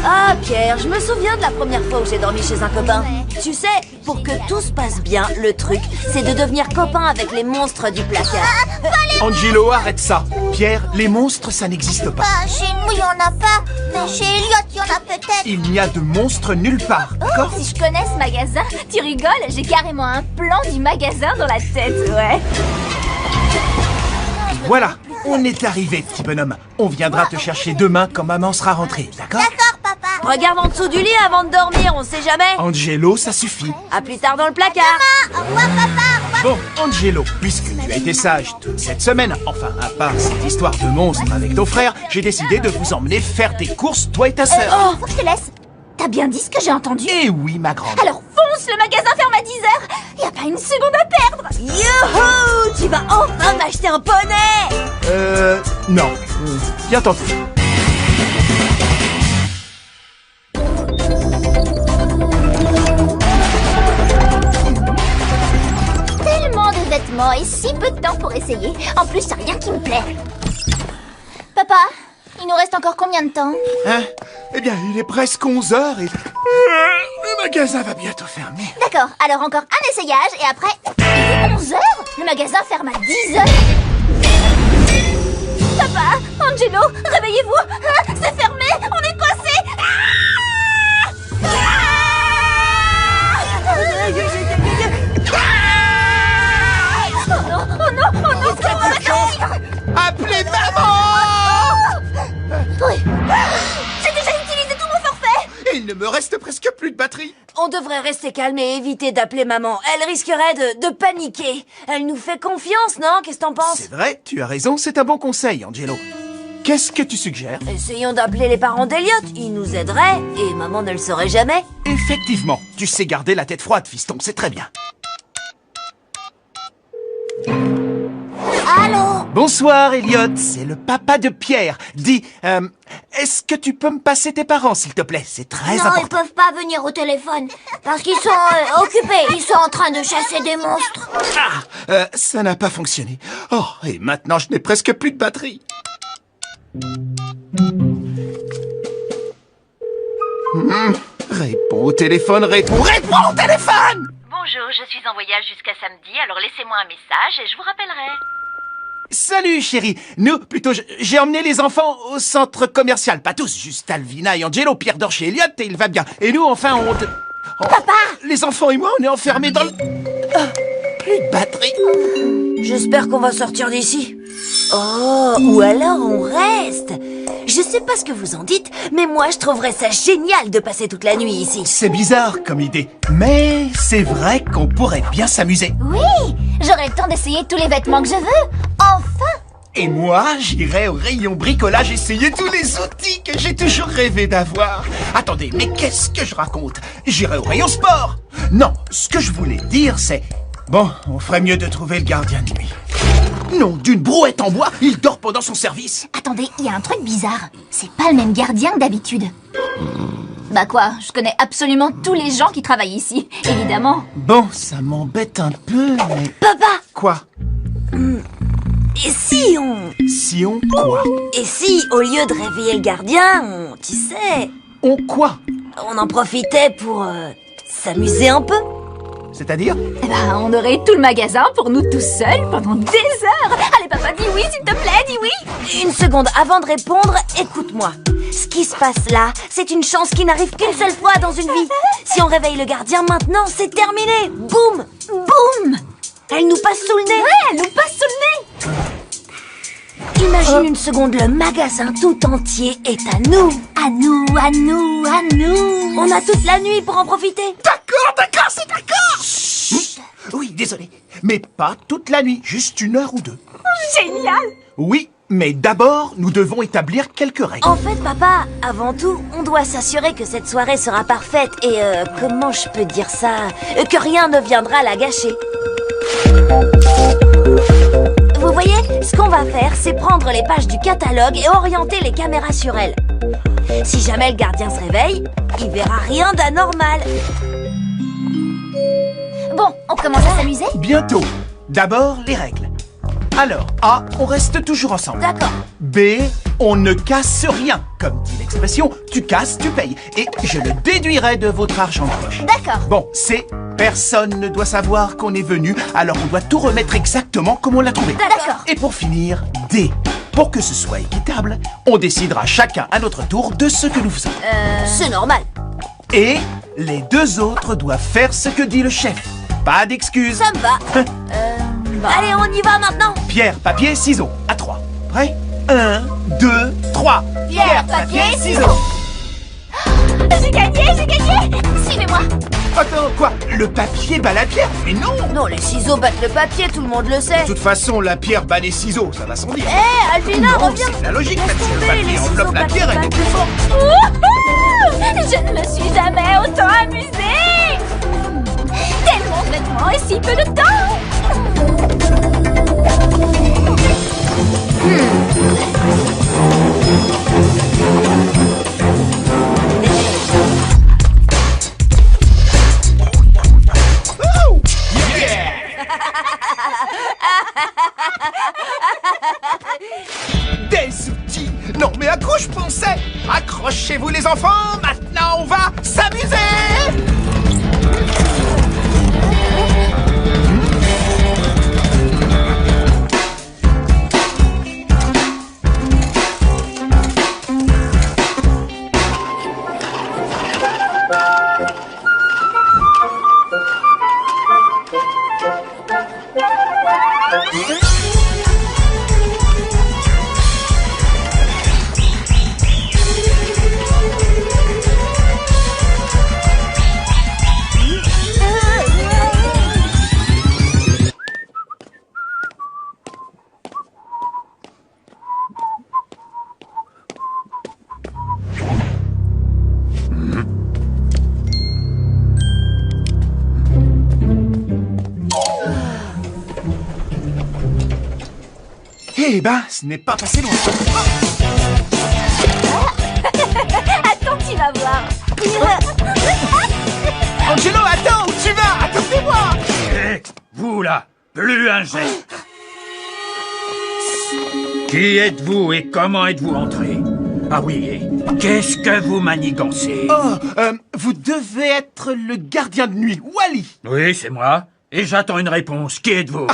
Ah, Pierre, je me souviens de la première fois où j'ai dormi chez un copain. Tu sais, pour que tout se passe bien, le truc, c'est de devenir copain avec les monstres du placard. Angelo, arrête ça. Pierre, les monstres, ça n'existe pas. Chez nous, il n'y en a pas. Mais chez Elliot, il y en a peut-être. Il n'y a de monstres nulle part, d'accord? Si je connais ce magasin, tu rigoles, j'ai carrément un plan du magasin dans la tête, ouais. Voilà, on est arrivé, petit bonhomme. On viendra te chercher demain quand maman sera rentrée, d'accord? D'accord, papa. Regarde en dessous du lit avant de dormir, on sait jamais. Angelo, ça suffit. À plus tard dans le placard. Au revoir, papa. Au revoir. Bon, Angelo, puisque tu as été sage toute cette semaine, enfin, à part cette histoire de monstre avec ton frère, j'ai décidé de vous emmener faire des courses, toi et ta sœur. Faut que je te laisse. T'as bien dit ce que j'ai entendu. Eh oui, ma grande. Alors fonce, le magasin ferme à 10h. Y a pas une seconde à perdre. Youhou! Tu vas enfin m'acheter un poney! Non. Bien tenté. Tellement de vêtements et si peu de temps pour essayer. En plus, y'a rien qui me plaît. Papa, il nous reste encore combien de temps? Hein? Eh bien, il est presque 11h et... le magasin va bientôt fermer. D'accord, alors encore un essayage et après... Il est 11h. Le magasin ferme à 10h. Papa, Angelo, réveillez-vous. Ah, c'est fermé, on est coincés. Oh non, Appelez maman! Oui. J'ai déjà utilisé tout mon forfait. Il ne me reste presque plus de batterie. On devrait rester calme et éviter d'appeler maman. Elle risquerait de paniquer. Elle nous fait confiance, non? Qu'est-ce que t'en penses? C'est vrai, tu as raison, c'est un bon conseil, Angelo. Qu'est-ce que tu suggères? Essayons d'appeler les parents d'Elliot. Ils nous aideraient et maman ne le saurait jamais. Effectivement, tu sais garder la tête froide, fiston, c'est très bien. Allô? Bonsoir, Elliot, c'est le papa de Pierre. Dis, est-ce que tu peux me passer tes parents, s'il te plaît? C'est très Non, important. ils peuvent pas venir au téléphone. Parce qu'ils sont occupés. Ils sont en train de chasser des monstres. Ça n'a pas fonctionné. Oh, et maintenant je n'ai presque plus de batterie. Réponds au téléphone, réponds au téléphone! Bonjour, je suis en voyage jusqu'à samedi, alors laissez-moi un message et je vous rappellerai. Salut, chérie. Nous, plutôt, j'ai emmené les enfants au centre commercial. Pas tous, juste Alvina et Angelo. Pierre dort chez Elliot et il va bien. Et nous, enfin, Papa! Les enfants et moi, on est enfermés dans le... plus de batterie. J'espère qu'on va sortir d'ici. Oh, ou alors on reste. Je sais pas ce que vous en dites, mais moi je trouverais ça génial de passer toute la nuit ici. C'est bizarre comme idée, mais c'est vrai qu'on pourrait bien s'amuser. Oui, j'aurai le temps d'essayer tous les vêtements que je veux. Enfin. Et moi, j'irai au rayon bricolage essayer tous les outils que j'ai toujours rêvé d'avoir. Attendez, mais qu'est-ce que je raconte? J'irai au rayon sport. Non, ce que je voulais dire, c'est... Bon, on ferait mieux de trouver le gardien de nuit. Non, d'une brouette en bois, il dort pendant son service. Attendez, il y a un truc bizarre. C'est pas le même gardien que d'habitude. Bah quoi, je connais absolument tous les gens qui travaillent ici, évidemment. Bon, ça m'embête un peu, mais... Papa! Quoi? Et si on... Si on quoi? Et si, au lieu de réveiller le gardien, on... Tu sais... On quoi? On en profitait pour... s'amuser un peu? C'est-à-dire? Eh ben, on aurait tout le magasin pour nous tout seuls pendant des heures. Allez, papa, dis oui, s'il te plaît, dis oui. Une seconde, avant de répondre, écoute-moi. Ce qui se passe là, c'est une chance qui n'arrive qu'une seule fois dans une vie. Si on réveille le gardien maintenant, c'est terminé. Boum! Boum. Elle nous passe sous le nez. Ouais, elle nous passe sous le nez. Imagine une seconde, le magasin tout entier est à nous. À nous, à nous, à nous. On a toute la nuit pour en profiter. D'accord, c'est d'accord. Oui, désolé. Mais pas toute la nuit, juste 1 heure ou 2. Génial. Oui, mais d'abord, nous devons établir quelques règles. En fait, papa, avant tout, on doit s'assurer que cette soirée sera parfaite et, comment je peux dire ça, que rien ne viendra la gâcher. Vous voyez, ce qu'on va faire, c'est prendre les pages du catalogue et orienter les caméras sur elles. Si jamais le gardien se réveille, il verra rien d'anormal. Bon, on commence à s'amuser? Bientôt. D'abord, les règles. Alors, A, on reste toujours ensemble. D'accord. B, on ne casse rien. Comme dit l'expression, tu casses, tu payes. Et je le déduirai de votre argent de poche. D'accord. Bon, C, personne ne doit savoir qu'on est venu, alors on doit tout remettre exactement comme on l'a trouvé. D'accord. Et pour finir, D, pour que ce soit équitable, on décidera chacun à notre tour de ce que nous faisons. C'est normal. Et les deux autres doivent faire ce que dit le chef. Pas d'excuses. Ça me va. Allez, on y va maintenant. Pierre, papier, ciseaux. À 3. Prêt? 1, 2, 3. Pierre, papier, ciseaux. J'ai gagné. Suivez-moi. Attends, quoi? Le papier bat la pierre? Mais non! Non, les ciseaux battent le papier, tout le monde le sait. De toute façon, la pierre bat les ciseaux, ça va sans dire. Hé, Alvina, Non, reviens. c'est la logique, Laisse même si le tomber, papier les ciseaux enveloppe la battent pierre, le elle est plus papier. forte. Wouhou! Je ne me suis jamais autant amusée. Tellement de vêtements et si peu de temps. Des outils! Non, mais à quoi je pensais? Accrochez-vous les enfants, maintenant on va s'amuser! Eh ben, ce n'est pas passé loin. Attends, tu vas voir. Angelo, attends, où tu vas? Attendez-moi! Hé, vous là, plus un geste. Qui êtes-vous et comment êtes-vous entré? Ah oui, et qu'est-ce que vous manigancez? Oh, vous devez être le gardien de nuit, Wally. Oui, c'est moi. Et j'attends une réponse. Qui êtes-vous?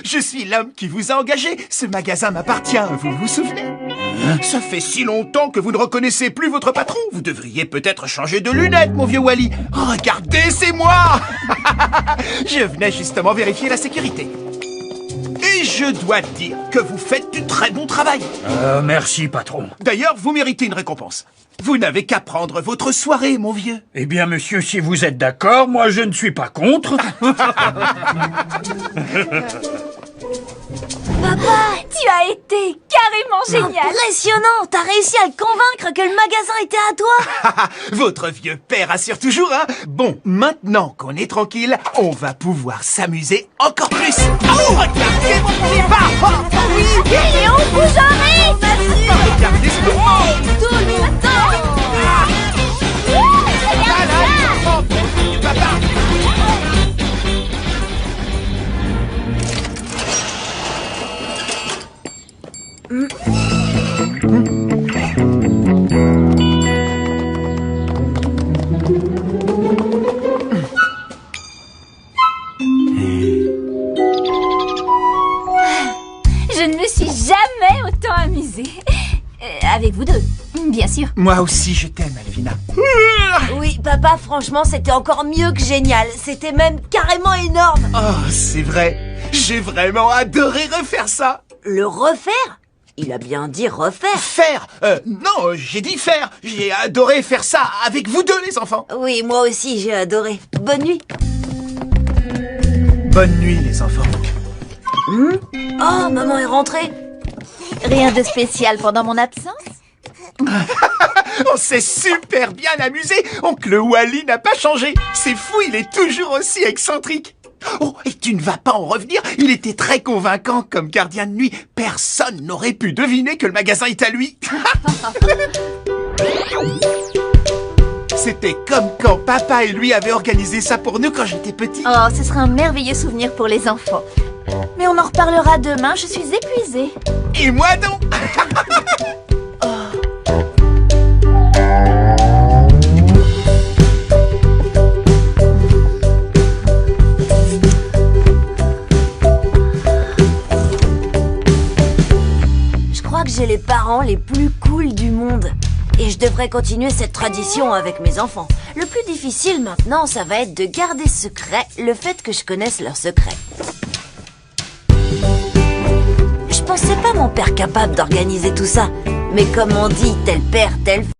Je suis l'homme qui vous a engagé. Ce magasin m'appartient, vous vous souvenez? Ça fait si longtemps que vous ne reconnaissez plus votre patron. Vous devriez peut-être changer de lunettes, mon vieux Wally. Regardez, c'est moi. Je venais justement vérifier la sécurité. Et je dois dire que vous faites du très bon travail. Merci, patron. D'ailleurs, vous méritez une récompense. Vous n'avez qu'à prendre votre soirée, mon vieux. Eh bien, monsieur, si vous êtes d'accord, moi je ne suis pas contre. Papa, tu as été carrément génial. Impressionnant. T'as réussi à le convaincre que le magasin était à toi. Votre vieux père assure toujours, hein? Bon, maintenant qu'on est tranquille, on va pouvoir s'amuser encore plus. Oh, regardez mon petit pas! Oh, oui! Et on vous arrive. Regardez ce mouvement! Tout le temps. Là, là, oh, mon vieux papa! Je ne me suis jamais autant amusée. Avec vous deux, bien sûr. Moi aussi, je t'aime, Alvina. Oui, papa, franchement, c'était encore mieux que génial. C'était même carrément énorme. Oh, c'est vrai. J'ai vraiment adoré refaire ça. Le refaire? Il a bien dit refaire. Faire? Non, j'ai dit faire. J'ai adoré faire ça avec vous deux, les enfants. Oui, moi aussi, j'ai adoré. Bonne nuit. Bonne nuit, les enfants. Oh, maman est rentrée. Rien de spécial pendant mon absence? On s'est super bien amusé. Oncle Wally n'a pas changé. C'est fou, il est toujours aussi excentrique. Oh, et tu ne vas pas en revenir. Il était très convaincant comme gardien de nuit. Personne n'aurait pu deviner que le magasin est à lui. C'était comme quand papa et lui avaient organisé ça pour nous quand j'étais petit. Oh, ce sera un merveilleux souvenir pour les enfants. Mais on en reparlera demain, je suis épuisée. Et moi donc. Je crois que j'ai les parents les plus cool du monde. Et je devrais continuer cette tradition avec mes enfants. Le plus difficile maintenant, ça va être de garder secret le fait que je connaisse leurs secrets. Je pensais pas mon père capable d'organiser tout ça. Mais comme on dit, tel père, tel fils.